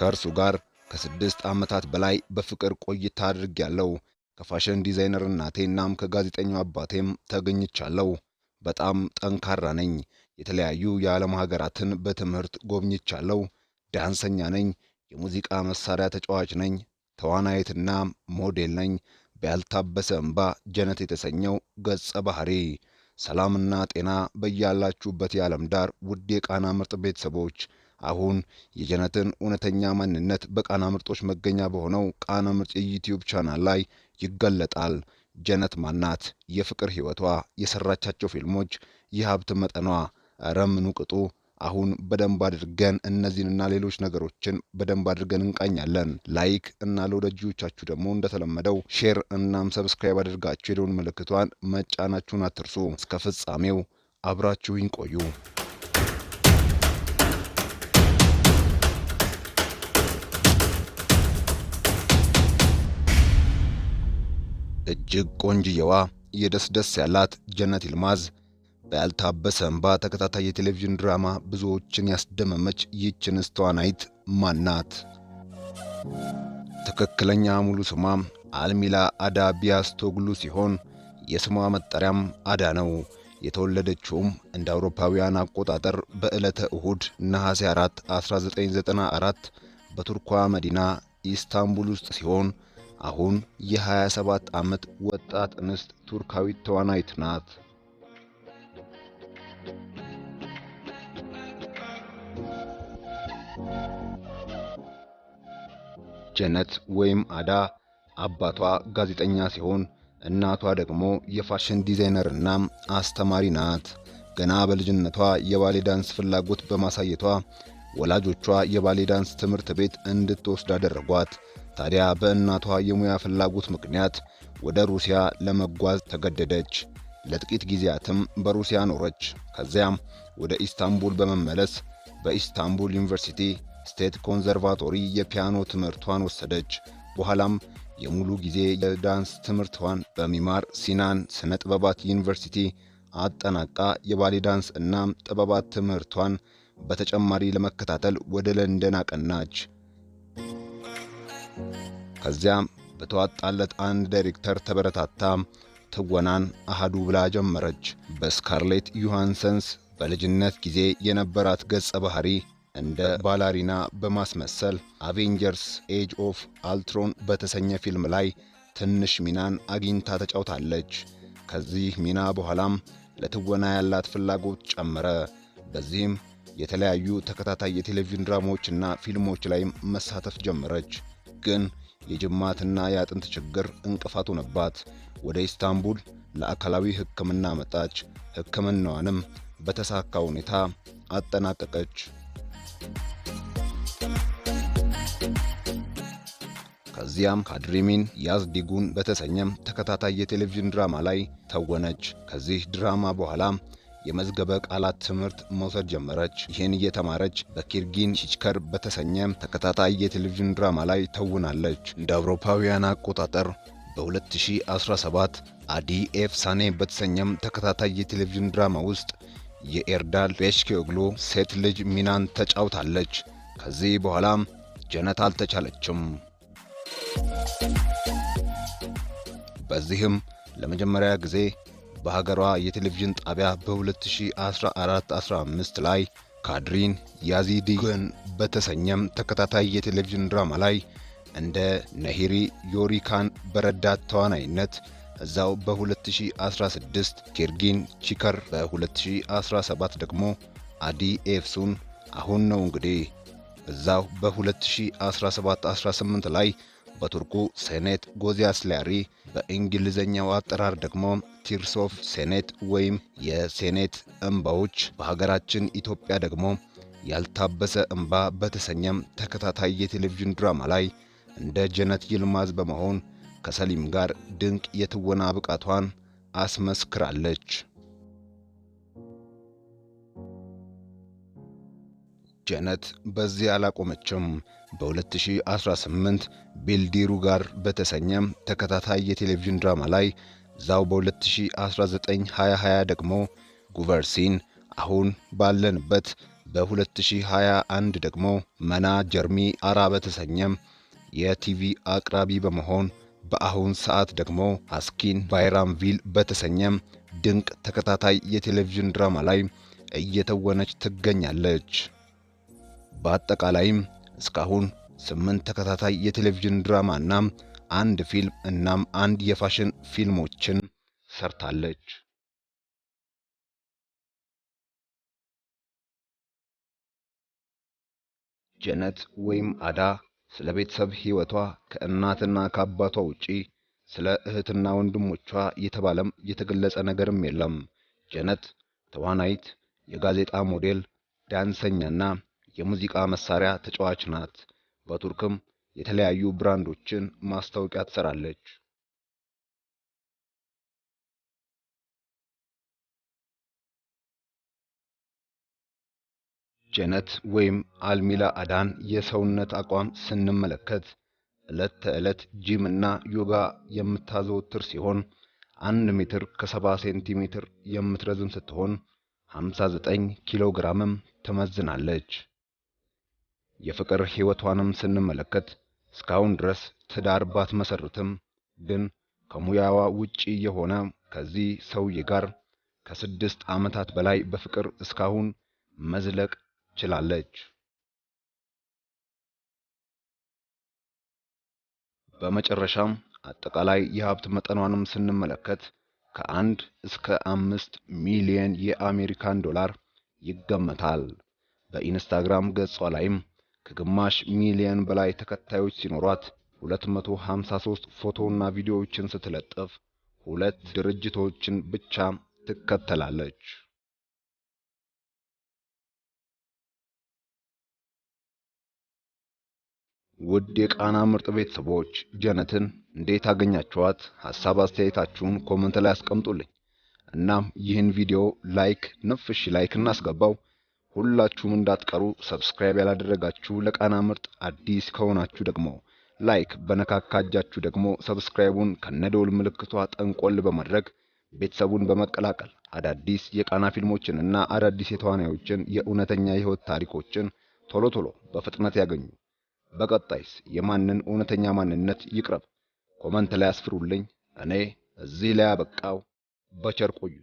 ከእርሱ ጋር ከ6 ዓመታት በላይ በፍቅር ቆይታ አድርጌያለሁ። ከፋሽን ዲዛይነር እናቴናም ከጋዜጠኛው አባቴም ተገኝቻለሁ። በጣም ጠንካራ ነኝ። የተለያዩ የዓለም ሀገራትን በትምህርት ጎብኝቻለሁ። ዳንሰኛ ነኝ። የሙዚቃ መሳሪያ ተጫዋች ነኝ። ተዋናይትና ሞዴል ነኝ። በያልታበሰ እንባ ጀነት የተሰኘው ገጸ ባህሪ። ሰላምና ጤና በያላችሁበት የዓለም ዳር ውድ የቃና ምርጥ ቤተሰቦች፣ አሁን የጀነትን እውነተኛ ማንነት በቃና ምርጦች መገኛ በሆነው ቃና ምርጥ የዩቲዩብ ቻናል ላይ ይገለጣል። ጀነት ማናት? የፍቅር ህይወቷ፣ የሰራቻቸው ፊልሞች፣ የሀብት መጠኗ፣ ኧረ ምኑ ቅጡ። አሁን በደንብ አድርገን እነዚህንና ሌሎች ነገሮችን በደንብ አድርገን እንቃኛለን። ላይክ እና ለወዳጆቻችሁ ደግሞ እንደተለመደው ሼር እናም ሰብስክራይብ አድርጋችሁ የደወል ምልክቷን መጫናችሁን አትርሱ። እስከ ፍጻሜው አብራችሁኝ ቆዩ። እጅግ ቆንጅየዋ የደስደስ ያላት ጀነት ይልማዝ በያልታበሰ እንባ ተከታታይ የቴሌቪዥን ድራማ ብዙዎችን ያስደመመች ይህችን ተዋናይት ማናት? ትክክለኛ ሙሉ ስሟ አልሚላ አዳ ቢያስቶግሉ ሲሆን የስሟ መጠሪያም አዳ ነው። የተወለደችውም እንደ አውሮፓውያን አቆጣጠር በዕለተ እሁድ ነሐሴ 4 1994 በቱርኳ መዲና ኢስታንቡል ውስጥ ሲሆን አሁን የ27 ዓመት ወጣት እንስት ቱርካዊት ተዋናይት ናት። ጀነት ወይም አዳ አባቷ ጋዜጠኛ ሲሆን እናቷ ደግሞ የፋሽን ዲዛይነርና አስተማሪ ናት። ገና በልጅነቷ የባሌ ዳንስ ፍላጎት በማሳየቷ ወላጆቿ የባሌ ዳንስ ትምህርት ቤት እንድትወስድ አደረጓት። ታዲያ በእናቷ የሙያ ፍላጎት ምክንያት ወደ ሩሲያ ለመጓዝ ተገደደች። ለጥቂት ጊዜያትም በሩሲያ ኖረች። ከዚያም ወደ ኢስታንቡል በመመለስ በኢስታንቡል ዩኒቨርሲቲ ስቴት ኮንሰርቫቶሪ የፒያኖ ትምህርቷን ወሰደች። በኋላም የሙሉ ጊዜ የዳንስ ትምህርቷን በሚማር ሲናን ስነ ጥበባት ዩኒቨርሲቲ አጠናቃ የባሌ ዳንስ እና ጥበባት ትምህርቷን በተጨማሪ ለመከታተል ወደ ለንደን አቀናች። ከዚያም በተዋጣለት አንድ ዳይሬክተር ተበረታታ ትወናን አሃዱ ብላ ጀመረች። በስካርሌት ዮሐንሰንስ በልጅነት ጊዜ የነበራት ገጸ ባህሪ እንደ ባላሪና በማስመሰል አቬንጀርስ ኤጅ ኦፍ አልትሮን በተሰኘ ፊልም ላይ ትንሽ ሚናን አግኝታ ተጫውታለች። ከዚህ ሚና በኋላም ለትወና ያላት ፍላጎት ጨመረ። በዚህም የተለያዩ ተከታታይ የቴሌቪዥን ድራማዎችና ፊልሞች ላይ መሳተፍ ጀመረች። ግን የጅማትና የአጥንት ችግር እንቅፋት ሆነባት። ወደ ኢስታንቡል ለአካላዊ ሕክምና መጣች። ሕክምናዋንም በተሳካ ሁኔታ አጠናቀቀች። ከዚያም ካድሪሚን ያዝዲጉን በተሰኘም ተከታታይ የቴሌቪዥን ድራማ ላይ ተወነች። ከዚህ ድራማ በኋላ የመዝገበ ቃላት ትምህርት መውሰድ ጀመረች። ይህን እየተማረች በኪርጊን ቺችከር በተሰኘ ተከታታይ የቴሌቪዥን ድራማ ላይ ተውናለች። እንደ አውሮፓውያን አቆጣጠር በ2017 አዲ ኤፍሳኔ በተሰኘም ተከታታይ የቴሌቪዥን ድራማ ውስጥ የኤርዳል ቤሽኪዮግሉ ሴት ልጅ ሚናን ተጫውታለች። ከዚህ በኋላም ጀነት አልተቻለችም። በዚህም ለመጀመሪያ ጊዜ በሀገሯ የቴሌቪዥን ጣቢያ በ2014-15 ላይ ካድሪን ያዚዲግን በተሰኘም ተከታታይ የቴሌቪዥን ድራማ ላይ እንደ ነሂሪ ዮሪካን በረዳት ተዋናይነት፣ እዛው በ2016 ኪርጊን ቺከር፣ በ2017 ደግሞ አዲ ኤፍሱን። አሁን ነው እንግዲህ እዛው በ2017-18 ላይ በቱርኩ ሴኔት ጎዚያስላሪ፣ በእንግሊዘኛው አጠራር ደግሞ ቲርስ ኦፍ ሴኔት ወይም የሴኔት እንባዎች፣ በሀገራችን ኢትዮጵያ ደግሞ ያልታበሰ እንባ በተሰኘም ተከታታይ የቴሌቪዥን ድራማ ላይ እንደ ጀነት ይልማዝ በመሆን ከሰሊም ጋር ድንቅ የትወና ብቃቷን አስመስክራለች። ጀነት በዚህ አላቆመችም። በ2018 ቢልዲሩ ጋር በተሰኘም ተከታታይ የቴሌቪዥን ድራማ ላይ ዛው በ2019-2020 ደግሞ ጉቨርሲን አሁን ባለንበት በ2021 ደግሞ መና ጀርሚ አራ በተሰኘ የቲቪ አቅራቢ በመሆን በአሁን ሰዓት ደግሞ አስኪን ባይራምቪል በተሰኘ ድንቅ ተከታታይ የቴሌቪዥን ድራማ ላይ እየተወነች ትገኛለች። በአጠቃላይም እስካሁን 8 ተከታታይ የቴሌቪዥን ድራማና አንድ ፊልም እናም አንድ የፋሽን ፊልሞችን ሰርታለች። ጀነት ወይም አዳ ስለ ቤተሰብ ህይወቷ ከእናትና ከአባቷ ውጪ ስለ እህትና ወንድሞቿ የተባለም የተገለጸ ነገርም የለም። ጀነት ተዋናይት፣ የጋዜጣ ሞዴል፣ ዳንሰኛና የሙዚቃ መሳሪያ ተጫዋች ናት። በቱርክም የተለያዩ ብራንዶችን ማስታወቂያ ትሰራለች። ጀነት ወይም አልሚላ አዳን የሰውነት አቋም ስንመለከት ዕለት ተዕለት ጂም እና ዮጋ የምታዘወትር ሲሆን 1 ሜትር ከ70 ሴንቲሜትር የምትረዝም ስትሆን 59 ኪሎ ግራምም ትመዝናለች። የፍቅር ህይወቷንም ስንመለከት እስካሁን ድረስ ትዳር ባትመሰርትም ግን ከሙያዋ ውጪ የሆነ ከዚህ ሰውዬ ጋር ከ6 ዓመታት በላይ በፍቅር እስካሁን መዝለቅ ችላለች። በመጨረሻም አጠቃላይ የሀብት መጠኗንም ስንመለከት ከ1 እስከ 5 ሚሊዮን የአሜሪካን ዶላር ይገመታል። በኢንስታግራም ገጿ ላይም ከግማሽ ሚሊዮን በላይ ተከታዮች ሲኖሯት 253 ፎቶና ቪዲዮዎችን ስትለጥፍ 2 ድርጅቶችን ብቻ ትከተላለች። ውድ የቃና ምርጥ ቤተሰቦች ጀነትን እንዴት አገኛችኋት? ሐሳብ አስተያየታችሁን ኮሜንት ላይ አስቀምጡልኝ። እናም ይህን ቪዲዮ ላይክ እናስገባው። ሁላችሁም እንዳትቀሩ ሰብስክራይብ ያላደረጋችሁ ለቃና ምርጥ አዲስ ከሆናችሁ ደግሞ ላይክ በነካካጃችሁ ደግሞ ሰብስክራይቡን ከነደውል ምልክቷ ጠንቆል በማድረግ ቤተሰቡን በመቀላቀል አዳዲስ የቃና ፊልሞችን እና አዳዲስ የተዋናዮችን የእውነተኛ የህይወት ታሪኮችን ቶሎ በፍጥነት ያገኙ። በቀጣይስ የማንን እውነተኛ ማንነት ይቅረብ? ኮሜንት ላይ አስፍሩልኝ። እኔ እዚህ ላይ አበቃው። በቸር ቆዩ።